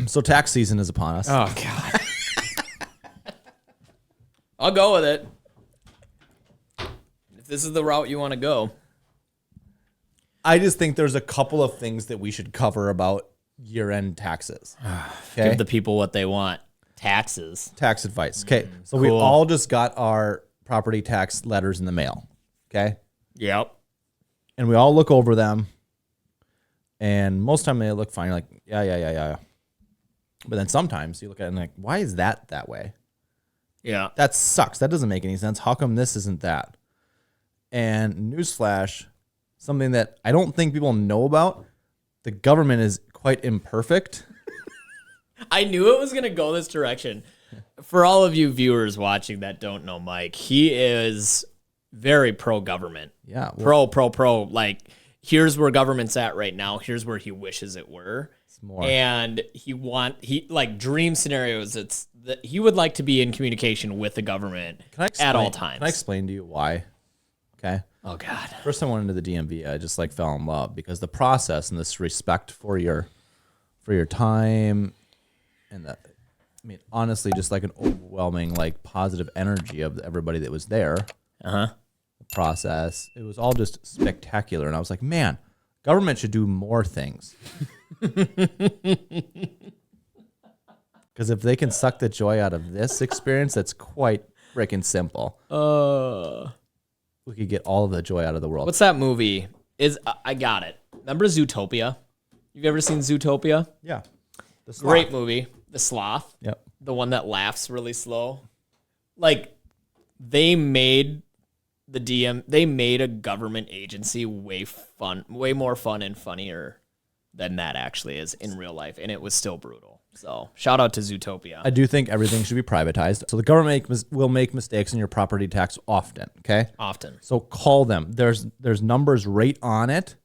So tax season is upon us. Oh, God. I'll go with it. If this is the route you want to go. I just think there's a couple of things that we should cover about year-end taxes. Okay? Give the people what they want. Taxes. Tax advice. Okay. So we all just got our property tax letters in the mail. Okay. Yep. And we all look over them. And most of the time they look fine. You're like, yeah. But then sometimes you look at it and like, why is that way? Yeah. That sucks. That doesn't make any sense. How come this isn't that? And newsflash, something that I don't think people know about, the government is quite imperfect. I knew it was going to go this direction. For all of you viewers watching that don't know Mike, he is very pro-government. Yeah. Pro. Like, here's where government's at right now. Here's where he wishes it were. More. And he like dream scenarios. It's that he would like to be in communication with the government at all times. Can I explain to you why? Okay. Oh God. First time I went into the DMV, I just like fell in love because the process and this respect for your time and the, I mean, honestly, just like an overwhelming like positive energy of everybody that was there. The process, it was all just spectacular, and I was like, man, government should do more things. Because if they can suck the joy out of this experience, that's quite freaking simple. We could get all of the joy out of the world. What's that movie? I got it. Remember Zootopia? You've ever seen Zootopia? Yeah. Great movie. The sloth. Yep. The one that laughs really slow. Like, they made they made a government agency way more fun and funnier than that actually is in real life, and it was still brutal. So shout out to Zootopia. I do think everything should be privatized. So the government will make mistakes in your property tax often, okay? Often. So call them. There's numbers right on it,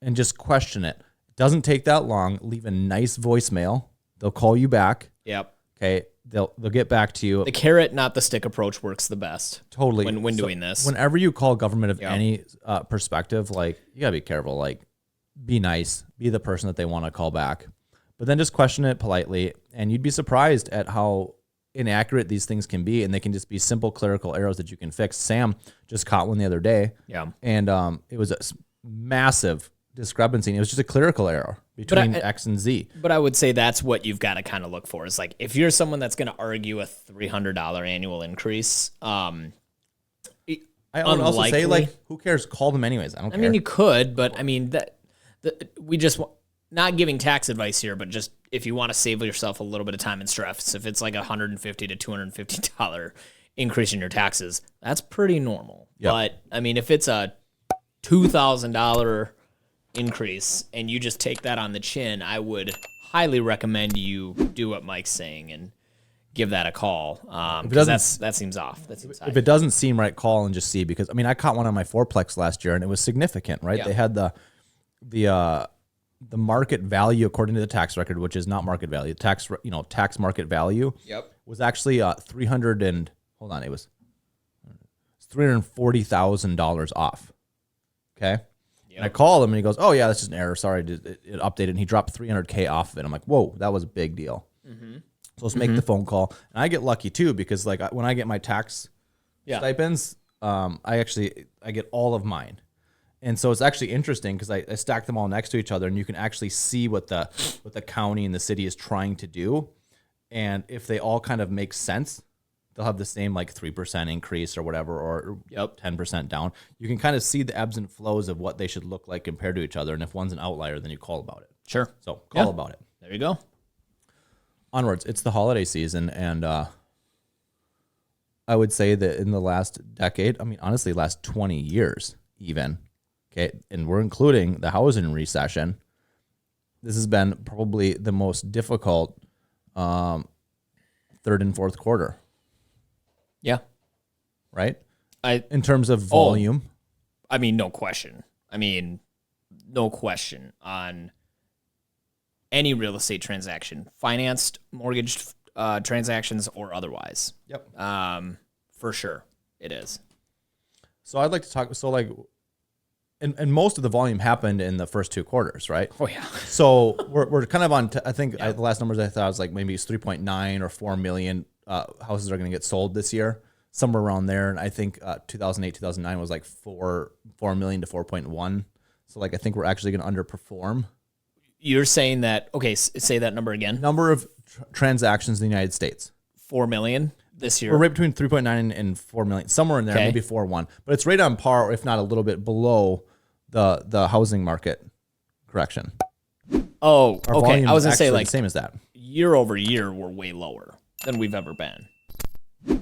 and just question it. It doesn't take that long. Leave a nice voicemail. They'll call you back. Yep. Okay, they'll get back to you. The carrot, not the stick approach works the best. Totally. When doing this. Whenever you call government of any perspective, like, you gotta be careful. Like, be nice. Be the person that they want to call back. But then just question it politely, and you'd be surprised at how inaccurate these things can be, and they can just be simple clerical errors that you can fix. Sam just caught one the other day. Yeah. And it was a massive discrepancy. And it was just a clerical error between X and Z. But I would say that's what you've got to kind of look for is like, if you're someone that's going to argue a $300 annual increase, I would also say, like, who cares? Call them anyways. I don't care. I mean, you could, but I mean, we just, not giving tax advice here, but just if you want to save yourself a little bit of time and stress, if it's like $150 to $250 increase in your taxes, that's pretty normal. Yep. But I mean, if it's a $2,000 increase and you just take that on the chin, I would highly recommend you do what Mike's saying and give that a call. Because that seems off. That seems high. If it doesn't seem right, call and just see, because I mean, I caught one on my fourplex last year and it was significant, right? Yeah. They had the market value according to the tax record, which is not market value, tax market value. Yep. Was actually $340,000 off. Okay. Yep. And I called him and he goes, "Oh yeah, that's just an error. Sorry, it updated." And he dropped $300K off of it. I'm like, "Whoa, that was a big deal." Mm-hmm. So let's make the phone call. And I get lucky too, because like when I get my tax stipends, I get all of mine. And so it's actually interesting because I stack them all next to each other, and you can actually see what the county and the city is trying to do. And if they all kind of make sense, they'll have the same like 3% increase or whatever, or 10% down. You can kind of see the ebbs and flows of what they should look like compared to each other. And if one's an outlier, then you call about it. Sure. So call about it. There you go. Onwards. It's the holiday season, and I would say that in the last decade, I mean, honestly, last 20 years even, okay, and we're including the housing recession, this has been probably the most difficult third and fourth quarter. Yeah. Right? In terms of volume. I mean, no question. No question on any real estate transaction, financed, mortgaged transactions, or otherwise. Yep. For sure, it is. So I'd like to talk. So like, and most of the volume happened in the first 2 quarters, right? Oh yeah. So we're kind of on. I think the last numbers I thought was like maybe it's 3.9 or 4 million houses are going to get sold this year, somewhere around there. And I think 2008, 2009 was like 4 million to 4.1. So like I think we're actually going to underperform. You're saying that? Okay, say that number again. Number of transactions in the United States. 4 million this year. We're right between 3.9 and 4 million, somewhere in there, maybe 4.1. But it's right on par, if not a little bit below the housing market correction. Oh, Our okay. I was gonna say like the same as that. year over year, we're way lower than we've ever been.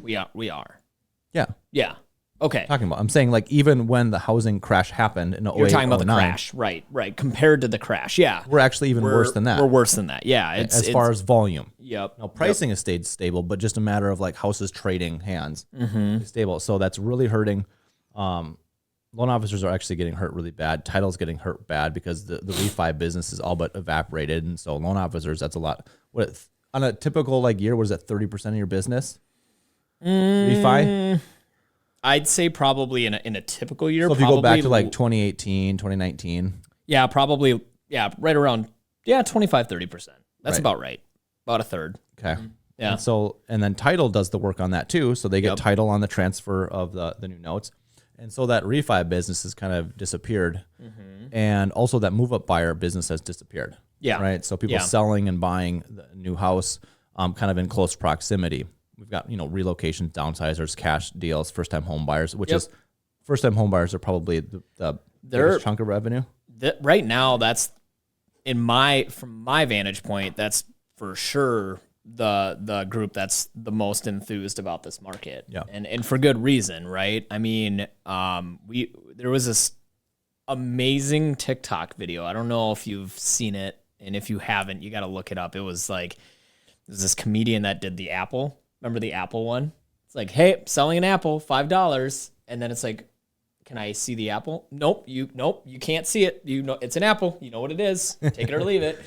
We are. Yeah. Yeah. Okay. I'm saying like even when the housing crash happened in 08, You're talking about the 09, crash, right? Compared to the crash, yeah. we're actually even worse than that. We're worse than that. Yeah. As far as volume. Yep. Now pricing has stayed stable, but just a matter of like houses trading hands. Stable. So that's really hurting. Loan officers are actually getting hurt really bad. Title's getting hurt bad because the refi business is all but evaporated. And so loan officers, that's a lot. On a typical like year, what is that, 30% of your business? Refi? I'd say probably in a typical year. So if you go back to like 2018, 2019. Yeah, probably. Yeah, right around 25-30%. That's about right. About a third. Okay. Yeah. And then title does the work on that too. So they get title on the transfer of the new notes. And so that refi business has kind of disappeared. And also that move up buyer business has disappeared. Yeah. Right. So people selling and buying the new house kind of in close proximity. We've got, relocations, downsizers, cash deals, first time home buyers, which is first time home buyers are probably the biggest chunk of revenue. Right now, that's from my vantage point, that's for sure the group that's the most enthused about this market. Yeah. And for good reason, right? I mean, there was this amazing TikTok video. I don't know if you've seen it, and if you haven't, you got to look it up. It was like there's this comedian that did the apple. Remember the apple one? It's like, hey, selling an apple, $5, and then it's like, can I see the apple? Nope, you can't see it. It's an apple. You know what it is. Take it or leave it.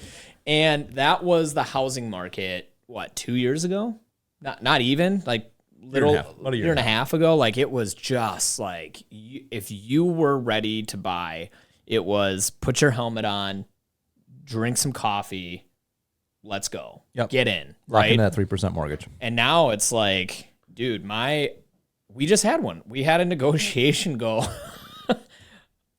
And that was the housing market. What, 2 years ago? Not even like about a year and a half ago. Like it was just like if you were ready to buy, it was put your helmet on, drink some coffee. Let's go. Yep. Get in. Lock right? in that 3% mortgage. And now it's like, dude, we just had one. We had a negotiation go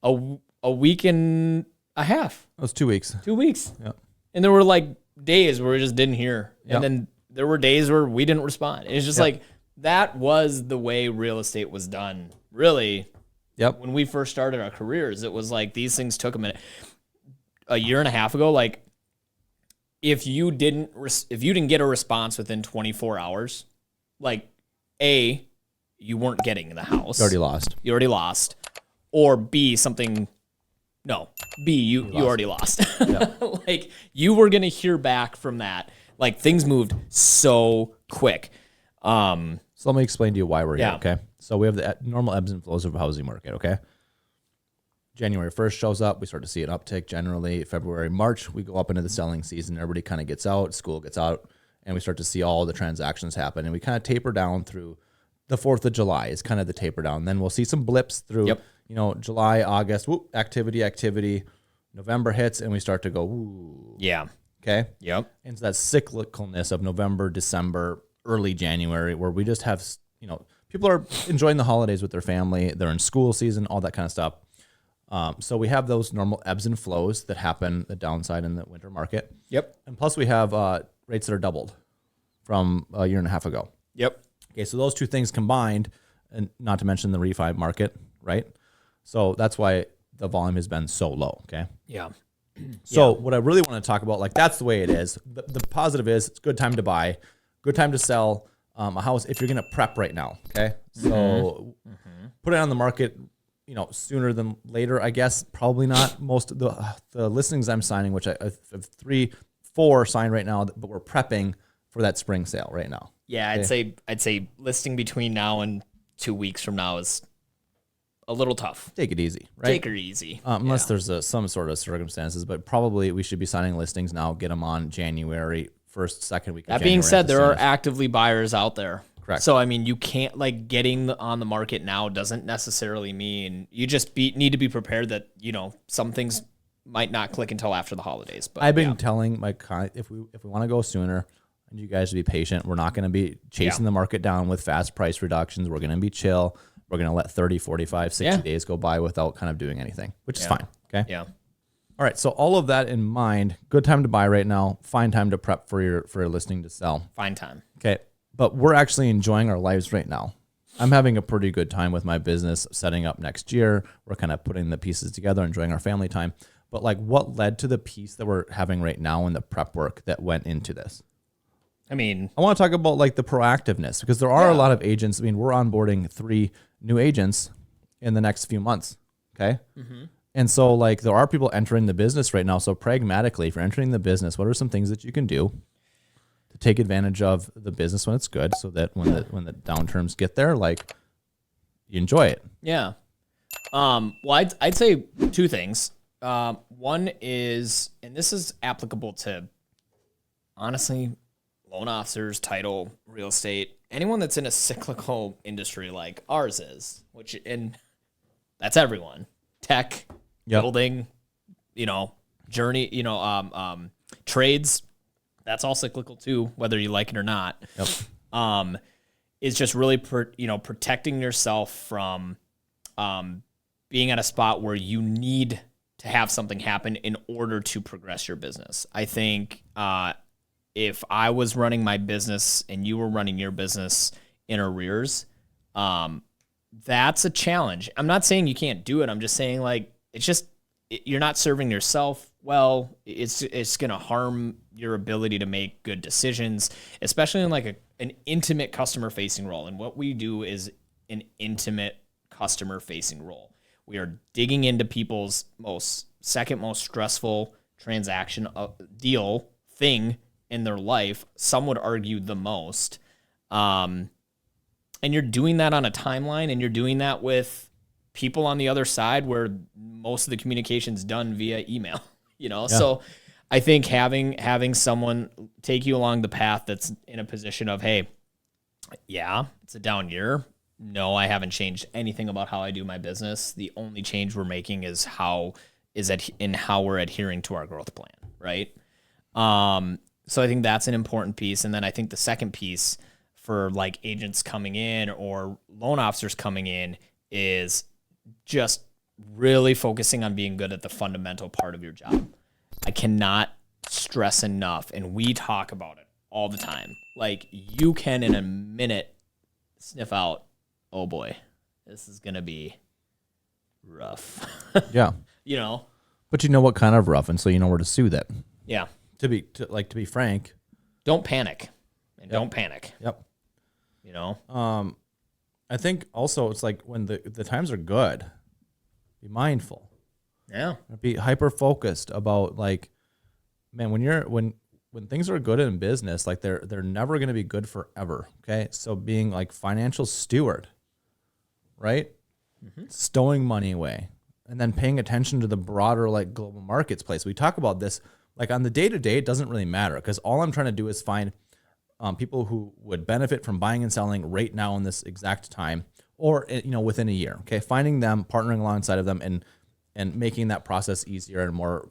a week and a half. It was 2 weeks. 2 weeks. Yep. And there were like days where we just didn't hear. Yep. And then there were days where we didn't respond. It's just like that was the way real estate was done. Really. Yep. When we first started our careers, it was like these things took a minute. A year and a half ago, like if you didn't get a response within 24 hours, like A, you weren't getting the house. You already lost. Or B, you already lost. Like you were going to hear back from that. Like things moved so quick. So let me explain to you why we're here, okay? So we have the normal ebbs and flows of the housing market, okay? January 1st shows up. We start to see an uptick generally. February, March, we go up into the selling season. Everybody kind of gets out. School gets out. And we start to see all the transactions happen. And we kind of taper down through the 4th of July is kind of the taper down. Then we'll see some blips through, July, August, activity. November hits and we start to go, ooh. Yeah. Okay? Yep. And so that cyclicalness of November, December, early January, where we just have, people are enjoying the holidays with their family. They're in school season, all that kind of stuff. So we have those normal ebbs and flows that happen the downside in the winter market. Yep. And plus we have rates that are doubled from a year and a half ago. Yep. Okay, so those two things combined, and not to mention the refi market, right? So that's why the volume has been so low, okay? Yeah. So what I really want to talk about, like that's the way it is. The positive is it's a good time to buy, good time to sell a house if you're going to prep right now, okay? So put it on the market, sooner than later, I guess. Probably not. Most of the listings I'm signing, which I have 3-4 signed right now, but we're prepping for that spring sale right now. Yeah, okay? I'd say listing between now and 2 weeks from now is a little tough. Take it easy, right? Take her easy. Unless there's some sort of circumstances, but probably we should be signing listings now, get them on January 1st, 2nd week of January. That being said, there are actively buyers out there. Correct. So, I mean, you can't, like, getting on the market now doesn't necessarily mean you just need to be prepared that, you know, some things might not click until after the holidays. But I've been telling my clients, if we want to go sooner, and you guys to be patient, we're not going to be chasing the market down with fast price reductions. We're going to be chill. We're going to let 30, 45, 60 days go by without kind of doing anything, which is fine. Okay. Yeah. All right. So all of that in mind, good time to buy right now. Fine time to prep for your listing to sell. Fine time. Okay. But we're actually enjoying our lives right now. I'm having a pretty good time with my business setting up next year. We're kind of putting the pieces together, enjoying our family time. But like, what led to the piece that we're having right now and the prep work that went into this? I mean, I want to talk about like the proactiveness, because there are a lot of agents. I mean, we're onboarding 3 new agents in the next few months. Okay. And so like there are people entering the business right now. So pragmatically, if you're entering the business, what are some things that you can do to take advantage of the business when it's good, so that when the downturns get there, like, you enjoy it? yeah. Well, I'd say 2 things. One is, and this is applicable to, honestly, loan officers, title, real estate, anyone that's in a cyclical industry like ours is, and that's everyone. Tech, building, you know, journey, you know, trades, that's all cyclical too, whether you like it or not. Is just really, protecting yourself from being at a spot where you need to have something happen in order to progress your business. I think if I was running my business and you were running your business in arrears, that's a challenge. I'm not saying you can't do it. I'm just saying, like, you're not serving yourself well. It's going to harm your ability to make good decisions, especially in like an intimate customer facing role. And what we do is an intimate customer facing role. We are digging into people's second most stressful transaction deal thing in their life. Some would argue the most. And you're doing that on a timeline, and you're doing that with people on the other side where most of the communication's done via email, you know? Yeah. So I think having someone take you along the path that's in a position of, hey, yeah, it's a down year. No, I haven't changed anything about how I do my business. The only change we're making is how we're adhering to our growth plan, right? So I think that's an important piece. And then I think the second piece for like agents coming in or loan officers coming in is just really focusing on being good at the fundamental part of your job. I cannot stress enough, and we talk about it all the time. Like, you can in a minute sniff out, oh boy, this is going to be rough. Yeah. You know? But you know what kind of rough, and so you know where to soothe it. Yeah. To be frank. Don't panic. And don't panic. Yep. You know? I think also it's like when the times are good, be mindful. Yeah. Be hyper focused about, like, man, when things are good in business, like they're never going to be good forever. Okay. So being like financial steward, right? Mm-hmm. Stowing money away, and then paying attention to the broader like global markets place. We talk about this like on the day to day. It doesn't really matter, because all I'm trying to do is find people who would benefit from buying and selling right now in this exact time, or, you know, within a year. Okay. Finding them, partnering alongside of them, and making that process easier and more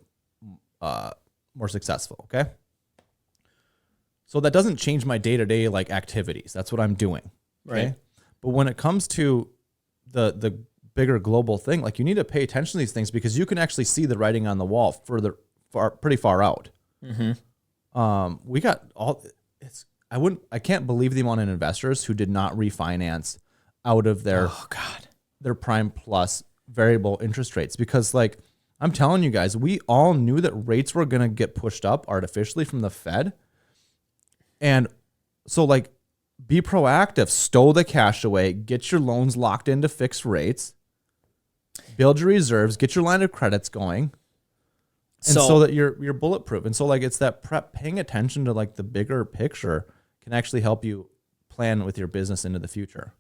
successful. Okay. So that doesn't change my day-to-day like activities. That's what I'm doing. Okay. Right. But when it comes to the bigger global thing, like, you need to pay attention to these things, because you can actually see the writing on the wall pretty far out. Mm-hmm. We got I can't believe the amount of investors who did not refinance out of their prime plus variable interest rates, because, like, I'm telling you guys, we all knew that rates were going to get pushed up artificially from the Fed. And so, like, be proactive, stow the cash away, get your loans locked into fixed rates, build your reserves, get your line of credits going. And so that you're bulletproof. And so, like, it's that prep, paying attention to like the bigger picture can actually help you plan with your business into the future.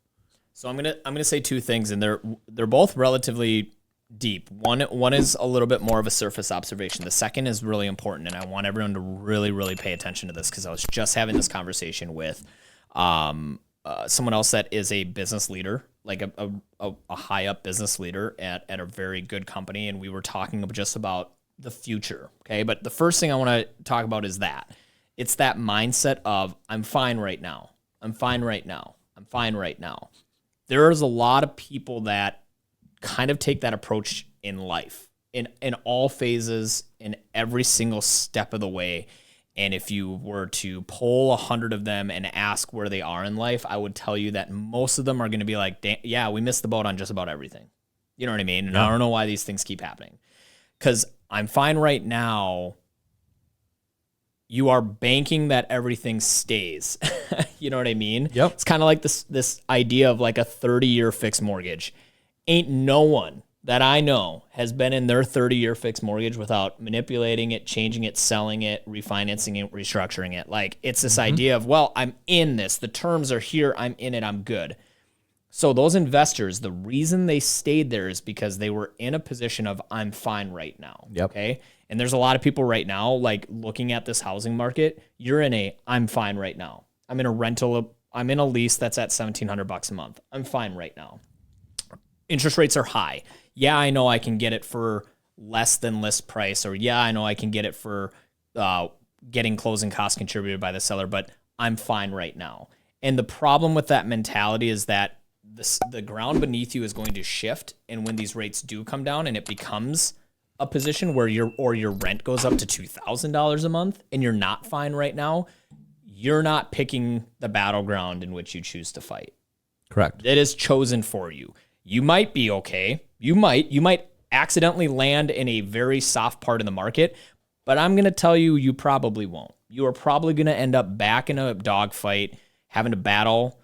So I'm gonna say 2 things, and they're both relatively deep. One is a little bit more of a surface observation. The second is really important, and I want everyone to really, really pay attention to this, because I was just having this conversation with a someone else that is a business leader, like a high up business leader at a very good company, and we were talking just about the future. Okay, but the first thing I want to talk about is that it's that mindset of I'm fine right now. I'm fine right now. I'm fine right now. There's a lot of people that kind of take that approach in life, in all phases, in every single step of the way. And if you were to poll 100 of them and ask where they are in life, I would tell you that most of them are going to be like, yeah, we missed the boat on just about everything. You know what I mean? And yeah. I don't know why these things keep happening. Because I'm fine right now. You are banking that everything stays. You know what I mean? Yep. It's kind of like this idea of like a 30-year fixed mortgage. Ain't no one that I know has been in their 30-year fixed mortgage without manipulating it, changing it, selling it, refinancing it, restructuring it. Like, it's this idea of, well, I'm in this. The terms are here. I'm in it. I'm good. So those investors, the reason they stayed there is because they were in a position of, I'm fine right now. Yep. Okay. And there's a lot of people right now, like, looking at this housing market. You're in a, I'm fine right now. I'm in a rental. I'm in a lease that's at $1,700 a month. I'm fine right now. Interest rates are high. Yeah, I know I can get it for less than list price, or yeah, I know I can get it for getting closing costs contributed by the seller, but I'm fine right now. And the problem with that mentality is that the ground beneath you is going to shift, and when these rates do come down and it becomes a position where your rent goes up to $2,000 a month and you're not fine right now, you're not picking the battleground in which you choose to fight. Correct. It is chosen for you. You might be okay. You might accidentally land in a very soft part of the market, but I'm going to tell you, you probably won't. You are probably going to end up back in a dogfight, having to battle,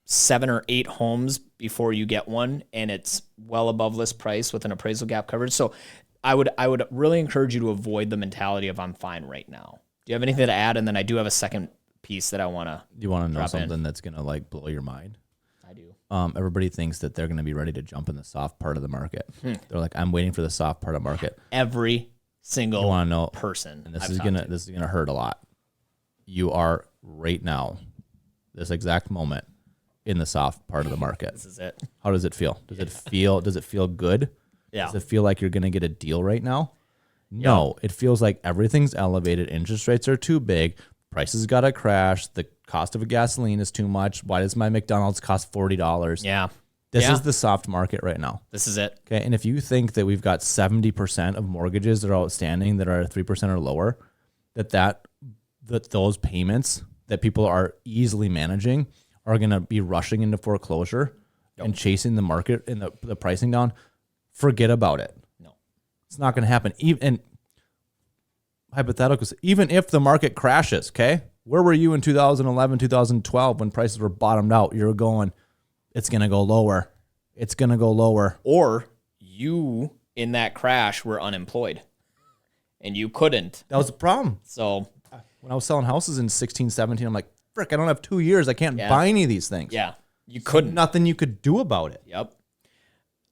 7 or 8 homes before you get one, and it's well above list price with an appraisal gap coverage. So I would really encourage you to avoid the mentality of I'm fine right now. Do you have anything to add? And then I do have a second piece that I want to. You want to know something that's going to like blow your mind? I do. Everybody thinks that they're going to be ready to jump in the soft part of the market. They're like, I'm waiting for the soft part of the market. Every single person. And this is gonna hurt a lot. You are right now, this exact moment, in the soft part of the market. This is it. How does it feel? Does it feel good? Yeah. Does it feel like you're gonna get a deal right now? No. It feels like everything's elevated. Interest rates are too big. Prices gotta crash. The cost of a gasoline is too much. Why does my McDonald's cost $40? Yeah. This is the soft market right now. This is it. Okay. And if you think that we've got 70% of mortgages that are outstanding that are 3% or lower, that those payments that people are easily managing are going to be rushing into foreclosure and chasing the market and the pricing down, forget about it. No. It's not going to happen. Even hypotheticals, even if the market crashes, okay? Where were you in 2011, 2012 when prices were bottomed out? You're going, it's going to go lower. It's going to go lower. Or you, in that crash, were unemployed and you couldn't. That was the problem. So when I was selling houses in 16, 17, I'm like, frick, I don't have 2 years. I can't buy any of these things. Yeah, you couldn't. Nothing you could do about it. Yep.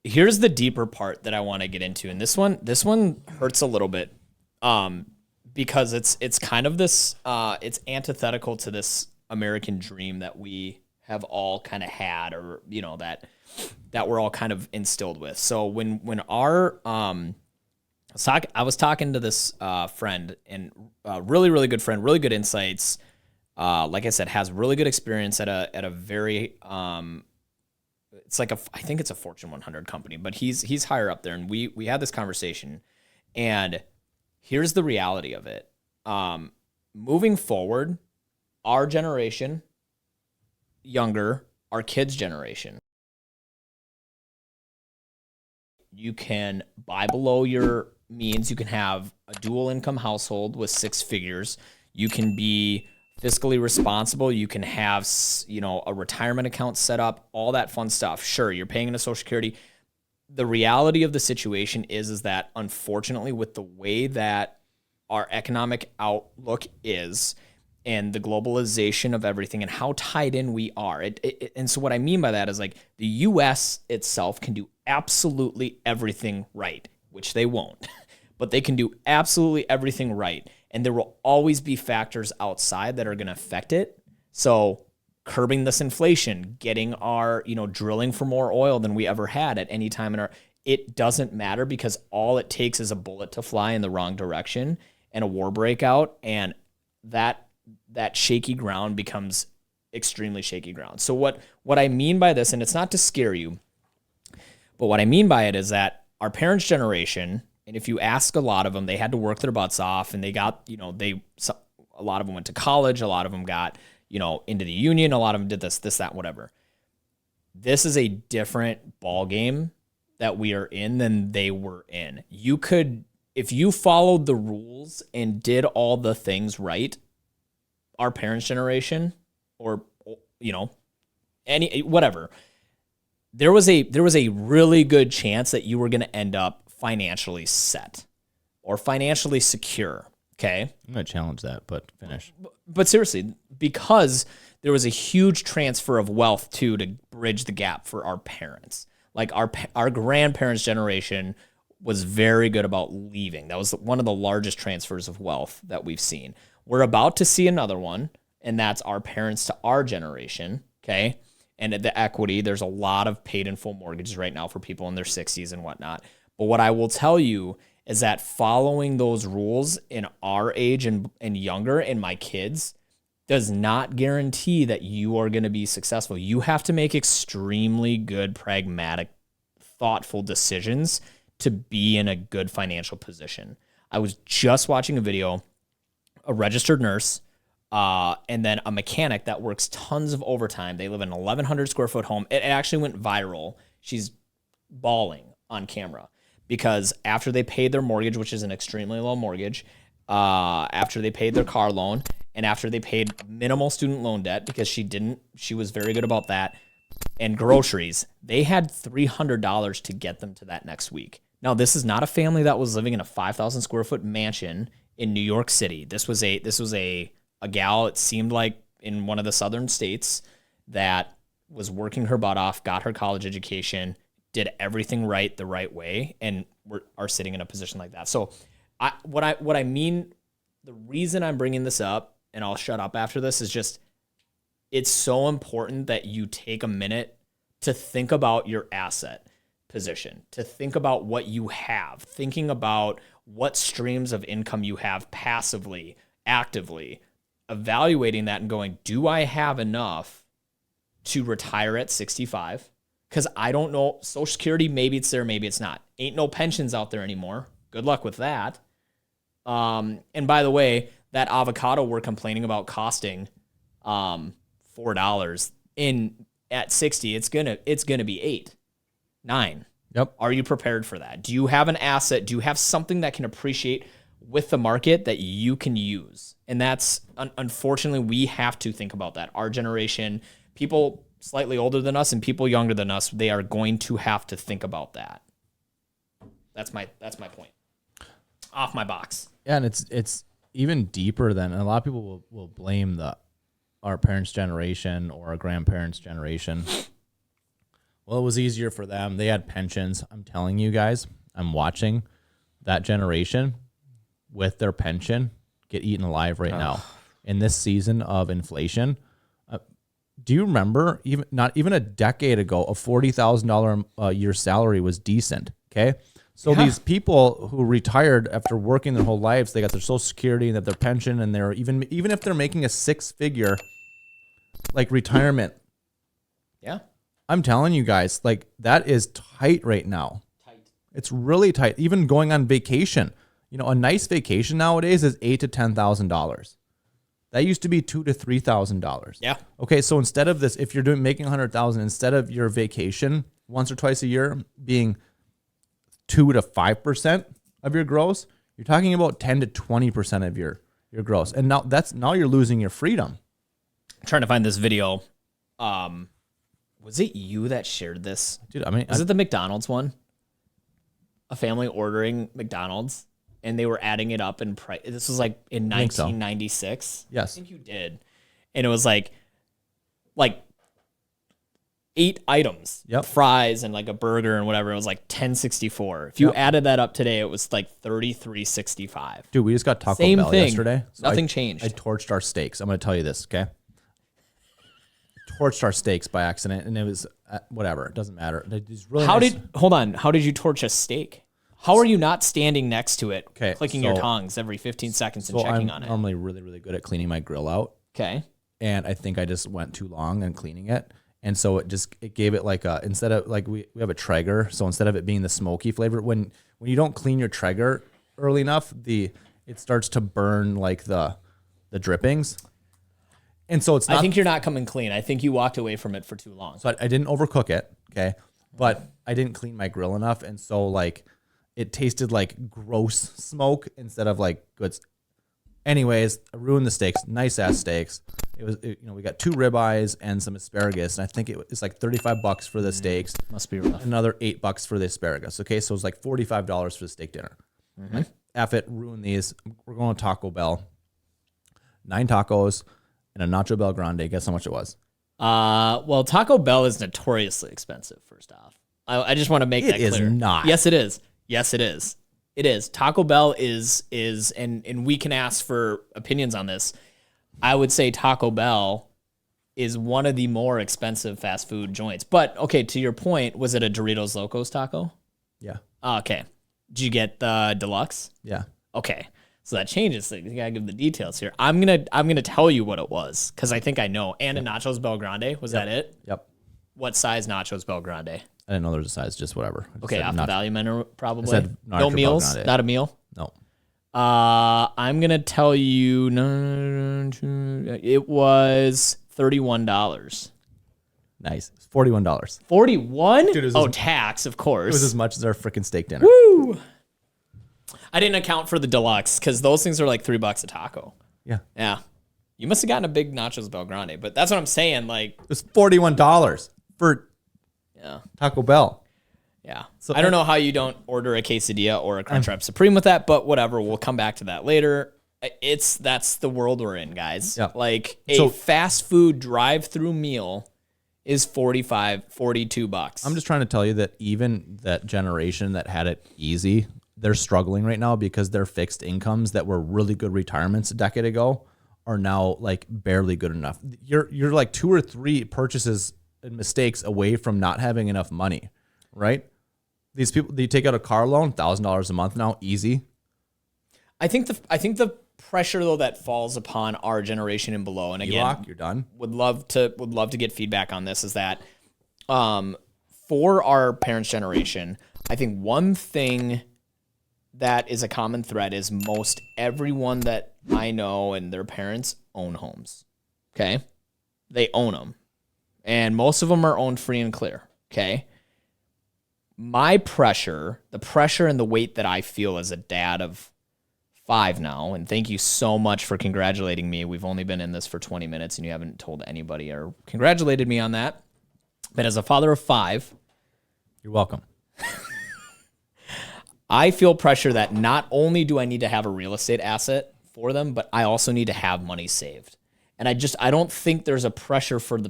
Here's the deeper part that I want to get into. And this one hurts a little bit because it's kind of this, it's antithetical to this American dream that we have all kind of had, or, that we're all kind of instilled with. So when our, I was talking to this friend, and really, really good friend, really good insights. Like I said, has really good experience at a very, it's like I think it's a Fortune 100 company, but he's higher up there. And we had this conversation, and here's the reality of it. Moving forward, our generation, younger, our kids' generation, you can buy below your means. You can have a dual income household with 6 figures. You can be fiscally responsible. You can have, a retirement account set up, all that fun stuff. Sure, you're paying into Social Security. The reality of the situation is that, unfortunately, with the way that our economic outlook is and the globalization of everything and how tied in we are. And so what I mean by that is, like, the U.S. itself can do absolutely everything right, which they won't, but they can do absolutely everything right. And there will always be factors outside that are going to affect it. So curbing this inflation, getting our, drilling for more oil than we ever had at any time in our, it doesn't matter because all it takes is a bullet to fly in the wrong direction and a war breakout. And that shaky ground becomes extremely shaky ground. So what I mean by this, and it's not to scare you, but what I mean by it is that our parents' generation, and if you ask a lot of them, they had to work their butts off, and they got, a lot of them went to college, a lot of them got, into the union, a lot of them did this, that, whatever. This is a different ball game that we are in than they were in. You could, if you followed the rules and did all the things right, our parents' generation, or any whatever, there was a really good chance that you were going to end up financially set or financially secure. Okay, I'm going to challenge that, but finish. But seriously, because there was a huge transfer of wealth too to bridge the gap for our parents. Like our grandparents' generation was very good about leaving. That was one of the largest transfers of wealth that we've seen. We're about to see another one, and that's our parents to our generation, okay? And the equity, there's a lot of paid in full mortgages right now for people in their 60s and whatnot. But what I will tell you is that following those rules in our age and younger, and my kids, does not guarantee that you are going to be successful. You have to make extremely good, pragmatic, thoughtful decisions to be in a good financial position. I was just watching a video, a registered nurse, and then a mechanic that works tons of overtime. They live in an 1,100 square foot home. It actually went viral. She's bawling on camera because after they paid their mortgage, which is an extremely low mortgage, after they paid their car loan, and after they paid minimal student loan debt because she was very good about that, and groceries, they had $300 to get them to that next week. Now, this is not a family that was living in a 5,000 square foot mansion in New York City. This was a gal, it seemed like, in one of the southern states that was working her butt off, got her college education, did everything right the right way, and are sitting in a position like that. So what I mean, the reason I'm bringing this up, and I'll shut up after this, is just it's so important that you take a minute to think about your asset position, to think about what you have, thinking about what streams of income you have passively, actively, evaluating that and going, do I have enough to retire at 65? Because I don't know, Social Security, maybe it's there, maybe it's not. Ain't no pensions out there anymore. Good luck with that. And by the way, that avocado we're complaining about costing $4 at 60, it's gonna be $8, $9. Yep. Are you prepared for that? Do you have an asset? Do you have something that can appreciate with the market that you can use? And that's, unfortunately, we have to think about that. Our generation, people slightly older than us and people younger than us, they are going to have to think about that. That's my point. Off my box. Yeah, and it's even deeper than, and a lot of people will blame our parents' generation or our grandparents' generation. Well, it was easier for them. They had pensions. I'm telling you guys, I'm watching that generation with their pension get eaten alive right now in this season of inflation. Do you remember, not even a decade ago, a $40,000 a year salary was decent? Okay. So these people who retired after working their whole lives, they got their Social Security and their pension, and they're even if they're making a 6-figure like retirement. Yeah. I'm telling you guys, like, that is tight right now. It's really tight. Even going on vacation, a nice vacation nowadays is $8,000 to $10,000. That used to be $2,000 to $3,000. Yeah. Okay, so instead of this, if you're making $100,000, instead of your vacation once or twice a year being 2 to 5% of your gross, you're talking about 10 to 20% of your gross, and now you're losing your freedom. I'm trying to find this video. Was it you that shared this? Dude, I mean, was it the McDonald's one? A family ordering McDonald's, and they were adding it up in price. This was like in 1996. So. Yes. I think you did. And it was like 8 items. Yep. Fries and like a burger and whatever. It was like $10.64. If you added that up today, it was like $33.65. Dude, we just got Taco Same Bell thing. yesterday. So Nothing changed. I torched our steaks. I'm going to tell you this, okay? torched our steaks by accident, and it was whatever. It doesn't matter. Really Hold on. How did you torch a steak? How are you not standing next to it, Okay, clicking your tongs every 15 seconds and checking on it? I'm normally really, really good at cleaning my grill out. Okay. And I think I just went too long in cleaning it. And so it gave it like instead of like we have a Traeger. So instead of it being the smoky flavor, when you don't clean your Traeger early enough, it starts to burn like the drippings. And so I think you're not coming clean. I think you walked away from it for too long. So I didn't overcook it. Okay. But I didn't clean my grill enough. And so like it tasted like gross smoke instead of like good. Anyways, I ruined the steaks. Nice ass steaks. We got 2 ribeyes and some asparagus, and I think it's like $35 for the steaks. Must be rough. Another $8 for the asparagus. Okay, so it's like $45 for the steak dinner. Mm-hmm. F it, ruin these. We're going to Taco Bell. 9 tacos and a Nacho Bel Grande. Guess how much it was? Well, Taco Bell is notoriously expensive. First off, I just want to make that clear. It is not. Yes, it is. Yes, it is. It is. Taco Bell is, and we can ask for opinions on this. I would say Taco Bell is one of the more expensive fast food joints. But, okay, to your point, was it a Doritos Locos taco? Yeah. Okay. Did you get the deluxe? Yeah. Okay. So that changes things. You gotta give the details here. I'm gonna tell you what it was, because I think I know. And a Nachos Bel Grande. Was that it? Yep. What size Nachos Bel Grande? I didn't know there was a size, just whatever. Okay, off the value menu, probably. No Nacho meals, not a meal. No. I'm gonna tell you, it was $31. Nice. $41. 41? Dude, tax, of course. It was as much as our freaking steak dinner. Woo! I didn't account for the deluxe because those things are like $3 a taco. Yeah. Yeah. You must have gotten a big Nachos Bel Grande, but that's what I'm saying. Like, it was $41 for Taco Bell. Yeah. So I don't know how you don't order a quesadilla or a Crunchwrap Supreme with that, but whatever. We'll come back to that later. That's the world we're in, guys. Yeah. Like a fast food drive-through meal is $42. I'm just trying to tell you that even that generation that had it easy, they're struggling right now because their fixed incomes that were really good retirements a decade ago are now like barely good enough. You're like 2 or 3 purchases and mistakes away from not having enough money, right? These people, you take out a car loan, $1,000 a month now, easy. I think the pressure though that falls upon our generation and below, and again, you're done. Would love to get feedback on this. Is that for our parents' generation? I think one thing that is a common thread is most everyone that I know and their parents own homes. Okay, they own them, and most of them are owned free and clear. Okay. My pressure, the pressure and the weight that I feel as a dad of 5 now, and thank you so much for congratulating me. We've only been in this for 20 minutes and you haven't told anybody or congratulated me on that. But as a father of 5, you're welcome. I feel pressure that not only do I need to have a real estate asset for them, but I also need to have money saved. And I don't think there's a pressure for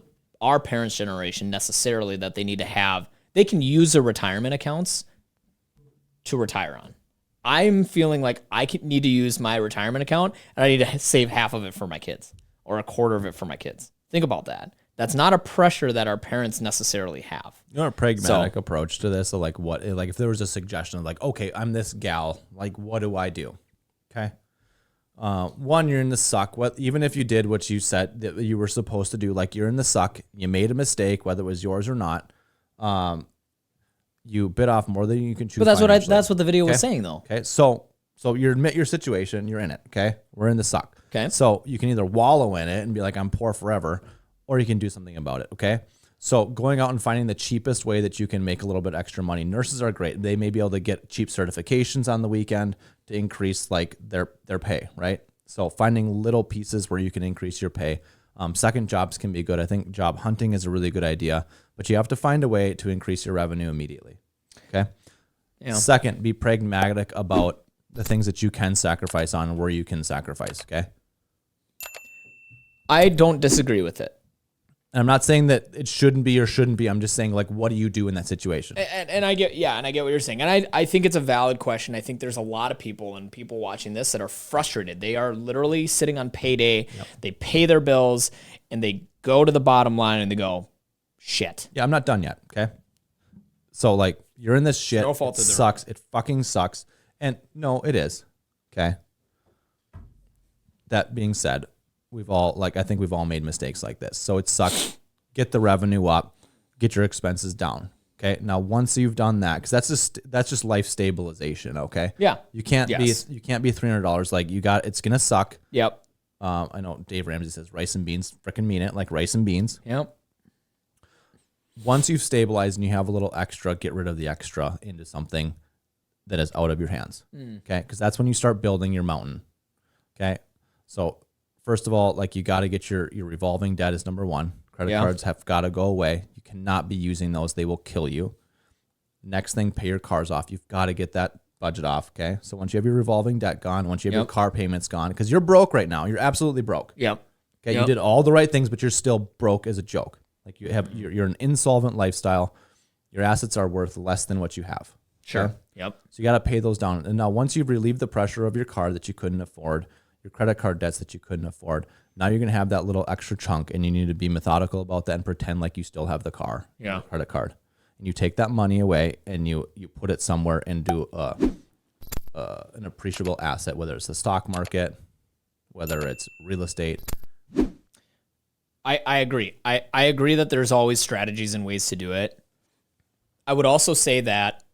our parents' generation necessarily that they need to have. They can use their retirement accounts to retire on. I'm feeling like I need to use my retirement account and I need to save half of it for my kids or a quarter of it for my kids. Think about that. That's not a pressure that our parents necessirly have. You know, a pragmatic approach to this. So like if there was a suggestion of like, okay, I'm this gal, like what do I do? Okay. One, you're in the suck. Even if you did what you said that you were supposed to do, like you're in the suck, you made a mistake, whether it was yours or not. You bit off more than you can chew. But that's what the video was saying though. Okay. So you admit your situation, you're in it. Okay. We're in the suck. Okay. So you can either wallow in it and be like, I'm poor forever, or you can do something about it. Okay. So going out and finding the cheapest way that you can make a little bit extra money. Nurses are great. They may be able to get cheap certifications on the weekend to increase like their pay, right? So finding little pieces where you can increase your pay. Second jobs can be good. I think job hunting is a really good idea, but you have to find a way to increase your revenue immediately. Okay. Yeah. Second, be pragmatic about the things that you can sacrifice on and where you can sacrifice. Okay. I don't disagree with it. And I'm not saying that it shouldn't be or shouldn't be. I'm just saying, like, what do you do in that situation? And I get what you're saying. And I think it's a valid question. I think there's a lot of people watching this that are frustrated. They are literally sitting on payday. Yep. They pay their bills and they go to the bottom line and they go, shit. Yeah, I'm not done yet. Okay. So like you're in this shit. No fault it of their sucks. It fucking sucks. And no, it is. Okay. That being said, I think we've all made mistakes like this. So it sucks. Get the revenue up, get your expenses down. Okay. Now, once you've done that, because that's just life stabilization. Okay. Yeah. You can't be $300. Like it's gonna suck. Yep. I know Dave Ramsey says rice and beans. Freaking mean it. Like rice and beans. Yep. Once you've stabilized and you have a little extra, get rid of the extra into something that is out of your hands. Okay. Because that's when you start building your mountain. Okay. So first of all, like you got to get your revolving debt is number one. Credit cards have got to go away. You cannot be using those. They will kill you. Next thing, pay your cars off. You've got to get that budget off. Okay. So once you have your revolving debt gone, once you have your car payments gone, because you're broke right now. You're absolutely broke. Yep. Okay. You did all the right things, but you're still broke as a joke. Like you're an insolvent lifestyle. Your assets are worth less than what you have. Sure. Okay? Yep. So you got to pay those down. And now once you've relieved the pressure of your car that you couldn't afford, your credit card debts that you couldn't afford, now you're going to have that little extra chunk and you need to be methodical about that and pretend like you still have the car, the credit card. And you take that money away and you put it somewhere and do an appreciable asset, whether it's the stock market, whether it's real estate. I agree. I agree that there's always strategies and ways to do it. I would also say that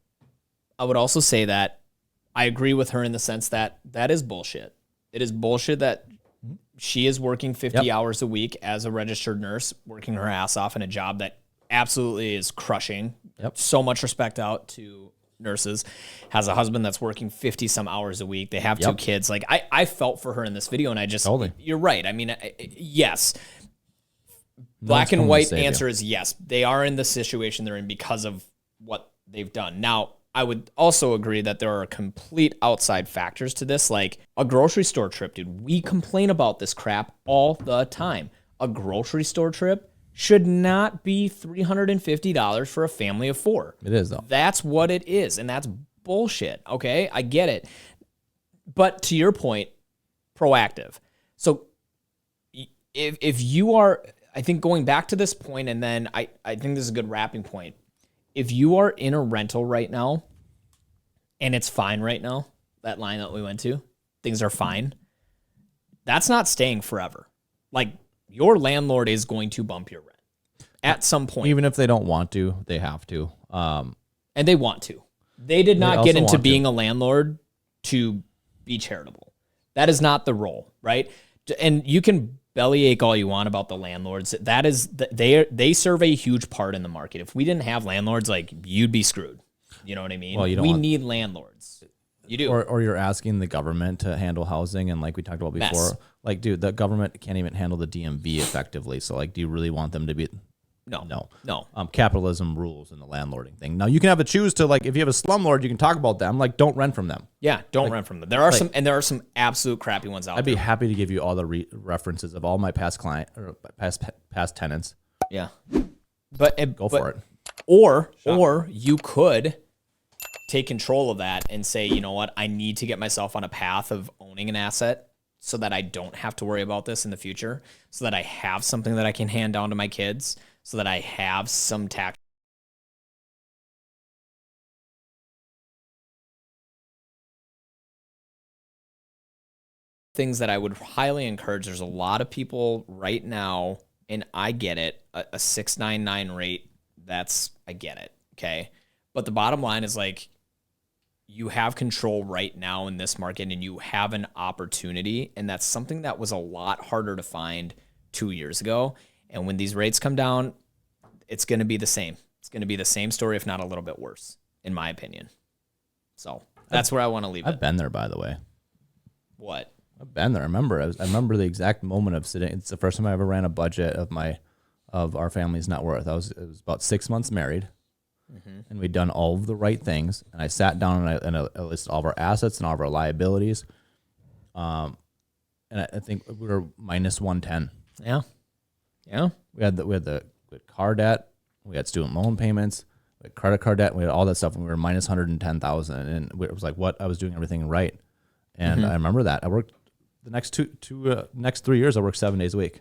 I agree with her in the sense that is bullshit. It is bullshit that she is working 50 hours a week as a registered nurse, working her ass off in a job that absolutely is crushing. So much respect out to nurses. Has a husband that's working 50 some hours a week. They have 2 kids. Like I felt for her in this video and I just, you're right. I mean, yes. Black and white answer is yes. They are in the situation they're in because of what they've done. Now, I would also agree that there are complete outside factors to this, like a grocery store trip, dude. We complain about this crap all the time. A grocery store trip should not be $350 for a family of 4. It is, though. That's what it is, and that's bullshit, okay? I get it. But to your point, proactive. So if you are, I think going back to this point, and then I think this is a good wrapping point. If you are in a rental right now and it's fine right now, that line that we went to, things are fine, that's not staying forever. Like your landlord is going to bump your rent at some point. Even if they don't want to, they have to. And they want to. They did not get into being a landlord to be charitable. That is not the role, right? And you can bellyache all you want about the landlords. That is, they serve a huge part in the market. If we didn't have landlords, like you'd be screwed. You know what I mean? Well, we need landlords. You do. Or you're asking the government to handle housing, and like we talked about before, like, dude, the government can't even handle the DMV effectively. So like, do you really want them to be? No. Capitalism rules in the landlording thing. Now you can have a choose to, like, if you have a slumlord, you can talk about them. Like, don't rent from them. Yeah, don't rent from them. There are some absolute crappy ones out there. I'd be happy to give you all the references of all my past past tenants. Yeah, Go for it. Or you could take control of that and say, you know what, I need to get myself on a path of owning an asset so that I don't have to worry about this in the future, so that I have something that I can hand down to my kids, so that I have some tax. Things that I would highly encourage. There's a lot of people right now, and I get it, a 699 rate, I get it, okay? But the bottom line is, like, you have control right now in this market and you have an opportunity, and that's something that was a lot harder to find 2 years ago. And when these rates come down, it's going to be the same. It's going to be the same story, if not a little bit worse, in my opinion. So that's where I want to leave it. I've been there, by the way. What? I've been there. I remember the exact moment of sitting. It's the first time I ever ran a budget of our family's net worth. It was about 6 months married. And we'd done all of the right things. And I sat down and I listed all of our assets and all of our liabilities. And I think we were minus 110. Yeah. Yeah. We had car debt. We had student loan payments. We had credit card debt. We had all that stuff. And we were minus 110,000. And it was like, what? I was doing everything right. And I remember that. I worked the next 3 years. I worked 7 days a week.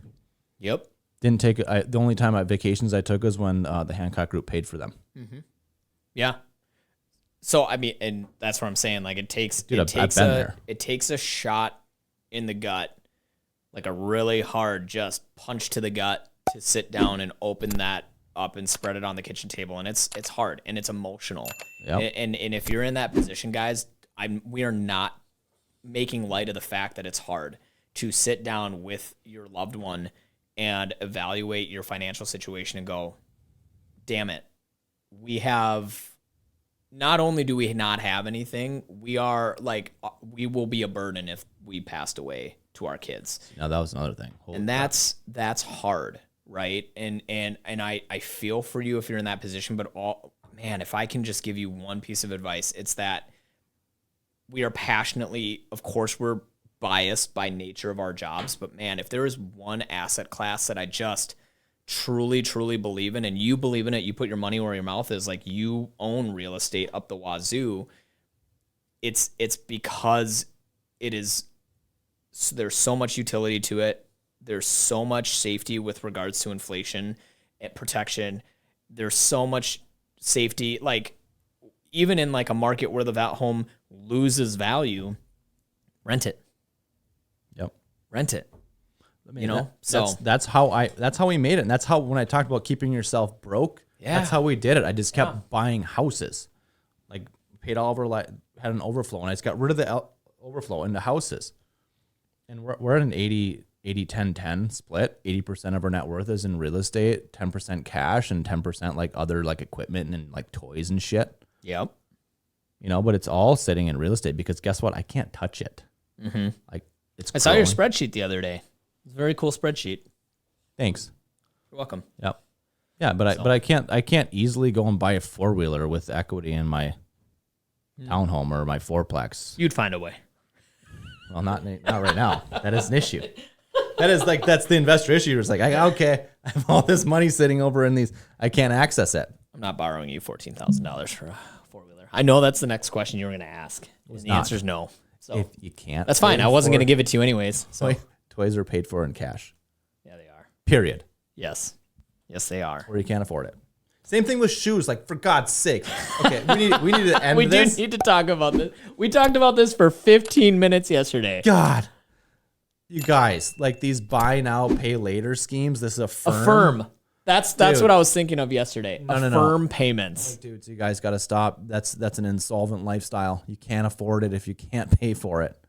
Yep. Didn't take the only time at vacations I took was when the Hancock Group paid for them. Yeah. So I mean, and that's what I'm saying. Like it takes it takes a shot in the gut, like a really hard just punch to the gut to sit down and open that up and spread it on the kitchen table, and it's hard and it's emotional. Yep. And if you're in that position, guys, we are not making light of the fact that it's hard to sit down with your loved one and evaluate your financial situation and go, damn it, we have, not only do we not have anything, we are like, we will be a burden if we passed away to our kids. Now that was another thing. And that's hard, right? And I feel for you if you're in that position, but man, if I can just give you one piece of advice, it's that we are passionately, of course, we're biased by nature of our jobs, but man, if there is one asset class that I just truly, truly believe in, and you believe in it, you put your money where your mouth is, like you own real estate up the wazoo, it's because it is, there's so much utility to it. There's so much safety with regards to inflation and protection. There's so much safety, like even in like a market where the home loses value, rent it. Yep. Rent it. I mean, that's how we made it. And that's how, when I talked about keeping yourself broke, that's how we did it. I just kept buying houses, like paid all over, had an overflow, and I just got rid of the overflow into houses. And we're at an 80-10-10 split. 80% of our net worth is in real estate, 10% cash, and 10% like other like equipment and like toys and shit. Yep. You know, but it's all sitting in real estate because guess what? I can't touch it. Like I saw your spreadsheet the other day. It's a very cool spreadsheet. Thanks. You're welcome. Yep. Yeah, but I can't easily go and buy a 4-wheeler with equity in my townhome or my fourplex. You'd find a way. Well, not right now. That is an issue. That's the investor issue. It's like, okay, I have all this money sitting over in these. I can't access it. I'm not borrowing you $14,000 for a 4-wheeler. I know that's the next question you were going to ask. And the answer is no. So if you can't, that's fine. I wasn't going to give it to you anyways. So toys are paid for in cash. Yeah, they are. Period. Yes, they are. Or you can't afford it. Same thing with shoes. Like, for God's sake. Okay, we need to end we this. We do need to talk about this. We talked about this for 15 minutes yesterday. God. You guys, like these buy now, pay later schemes. This is a firm. Affirm. That's what I was thinking of yesterday. Affirm payments. Like, dudes, you guys got to stop. That's an insolvent lifestyle. You can't afford it if you can't pay for it.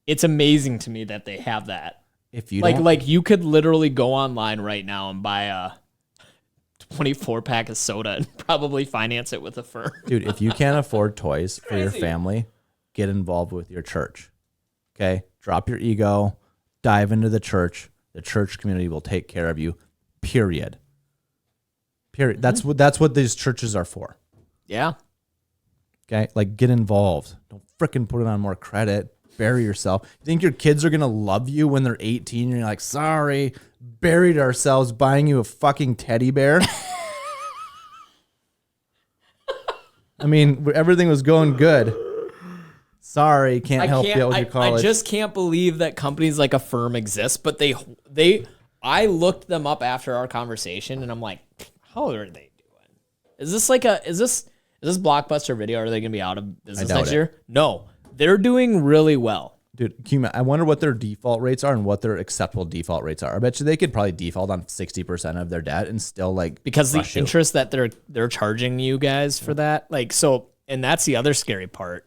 It's amazing to me that they have that. If you like you could literally go online right now and buy a 24-pack of soda and probably finance it with Affirm. Dude, if you can't afford toys for your family, get involved with your church. Okay? Drop your ego, dive into the church. The church community will take care of you. Period. That's what these churches are for. Yeah. Okay? Like, get involved. Don't fricking put it on more credit. Bury yourself. You think your kids are going to love you when they're 18 and you're like, sorry, buried ourselves buying you a fucking teddy bear? I mean, everything was going good. Sorry, can't help you out with your college. I just can't believe that companies like Affirm exist, but I looked them up after our conversation and I'm like, how are they doing? Is this Blockbuster Video? Are they going to be out of business next year? No. They're doing really well. Dude, I wonder what their default rates are and what their acceptable default rates are. I bet you they could probably default on 60% of their debt and still like because the interest that they're charging you guys for that, like, so, and that's the other scary part.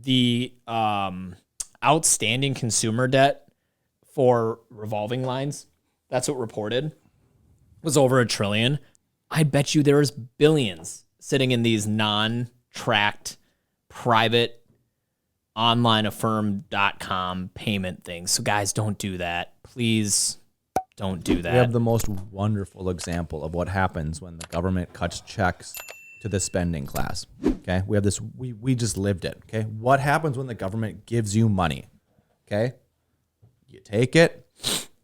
The outstanding consumer debt for revolving lines, that's what reported, was over $1 trillion. I bet you there's billions sitting in these non-tracked private online Affirm.com payment things. So guys, don't do that. Please don't do that. We have the most wonderful example of what happens when the government cuts checks to the spending class. Okay? We have this, we just lived it. Okay? What happens when the government gives you money? Okay? You take it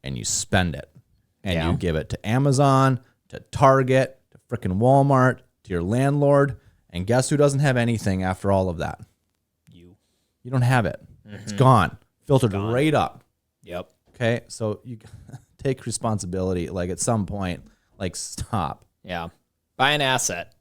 and you spend it. And you give it to Amazon, to Target, to frickin' Walmart, to your landlord. And guess who doesn't have anything after all of that? You don't have it. It's gone. Filtered right up. Yep. Okay? So take responsibility. Like at some point, like stop. Yeah. Buy an asset.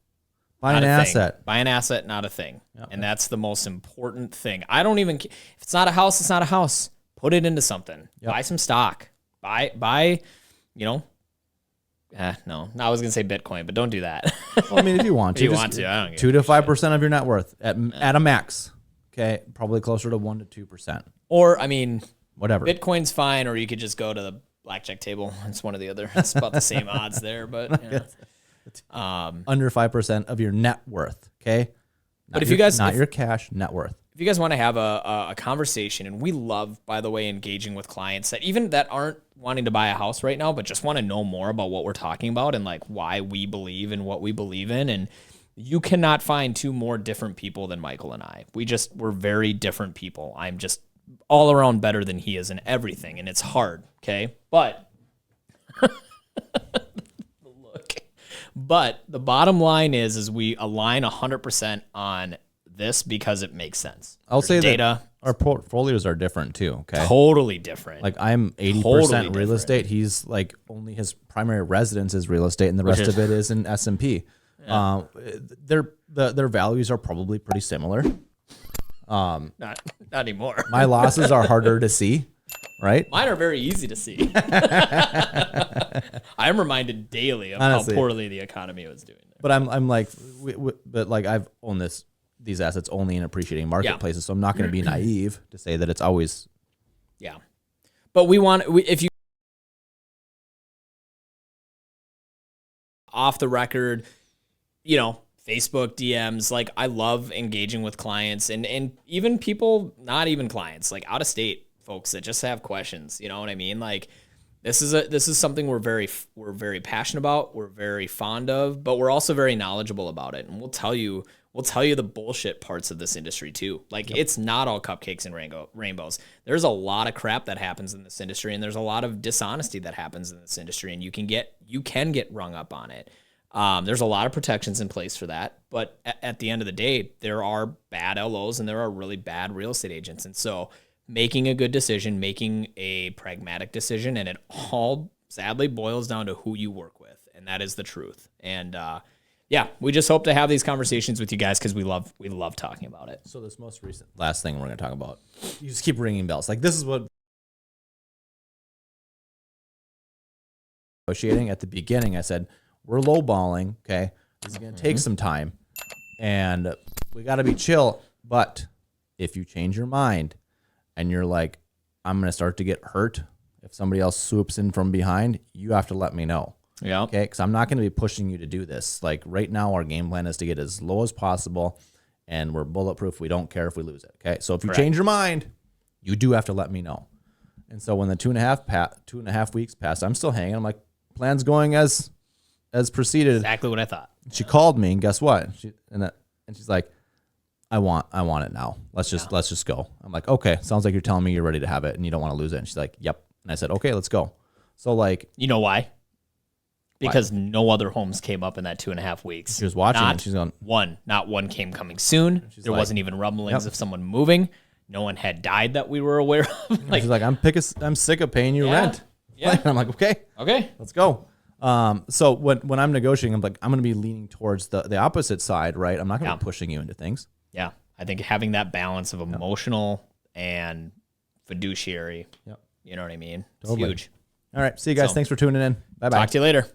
Buy an asset. Buy an asset, not a thing. Yep. And that's the most important thing. I don't even, if it's not a house, it's not a house. Put it into something. Yep. Buy some stock. Buy, you know, no, I was going to say Bitcoin, but don't do that. Well, I mean, if you want to. If you want to, I don't 2 to 5% of your net worth at a max. Okay. Probably closer to 1 to 2%. Or, I mean, whatever. Bitcoin's fine, or you could just go to the blackjack table. It's one or the other. It's about the same odds there, but you know. Under 5% of your net worth. Okay. But if you guys, not your cash net worth. If you guys want to have a conversation, and we love, by the way, engaging with clients that aren't wanting to buy a house right now, but just want to know more about what we're talking about and like why we believe in what we believe in. And you cannot find two more different people than Michael and I. We're very different people. I'm just all around better than he is in everything, and it's hard. Okay. But But the bottom line is we align 100% on this because it makes sense. I'll say that our portfolios are different too. Okay. Totally different. Like I'm 80% real estate. He's like only his primary residence is real estate, and the rest of it is in S&P. Yeah. Their values are probably pretty similar. Not anymore. My losses are harder to see. Right? Mine are very easy to see. I'm reminded daily of how poorly the economy was doing. But I'm like, but like I've owned these assets only in appreciating marketplaces, so I'm not going to be naive to say that it's always. Yeah, but if you off the record, you know, Facebook DMs, like I love engaging with clients and even people, not even clients, like out of state folks that just have questions. You know what I mean? Like this is something we're very passionate about. We're very fond of, but we're also very knowledgeable about it. And we'll tell you the bullshit parts of this industry too. Like It's not all cupcakes and rainbows. There's a lot of crap that happens in this industry, and there's a lot of dishonesty that happens in this industry, and you can get rung up on it. There's a lot of protections in place for that, but at the end of the day, there are bad LOs and there are really bad real estate agents. And so making a good decision, making a pragmatic decision, and it all sadly boils down to who you work with, and that is the truth. And we just hope to have these conversations with you guys because we love talking about it. So this most recent last thing we're going to talk about, you just keep ringing bells. Like this is what negotiating at the beginning. I said we're lowballing. Okay, this is going to take some time, and we got to be chill. But if you change your mind, and you're like, I'm going to start to get hurt if somebody else swoops in from behind, you have to let me know. Yeah. Okay. Because I'm not going to be pushing you to do this. Like right now, our game plan is to get as low as possible, and we're bulletproof. We don't care if we lose it. Okay. So if you change your mind, you do have to let me know. And so when the 2.5 weeks passed, I'm still hanging. I'm like, plan's going as proceeded. Exactly what I thought. She called me, and guess what? And she's like, I want it now. Let's just go. I'm like, okay, sounds like you're telling me you're ready to have it and you don't want to lose it. And she's like, yep. And I said, okay, let's go. So like, you know why? Because no other homes came up in that 2.5 weeks. She was watching and she's going, not one came coming soon. There wasn't even rumblings of someone moving. No one had died that we were aware of. Like, she's like, I'm sick of paying you rent. Yeah. Like, I'm like, okay, let's go. So when I'm negotiating, I'm like, I'm going to be leaning towards the opposite side, right? I'm not going to be pushing you into things. Yeah, I think having that balance of emotional and fiduciary, you know what I mean? It's huge. All right, see you guys. Thanks for tuning in. Bye-bye. Talk to you later.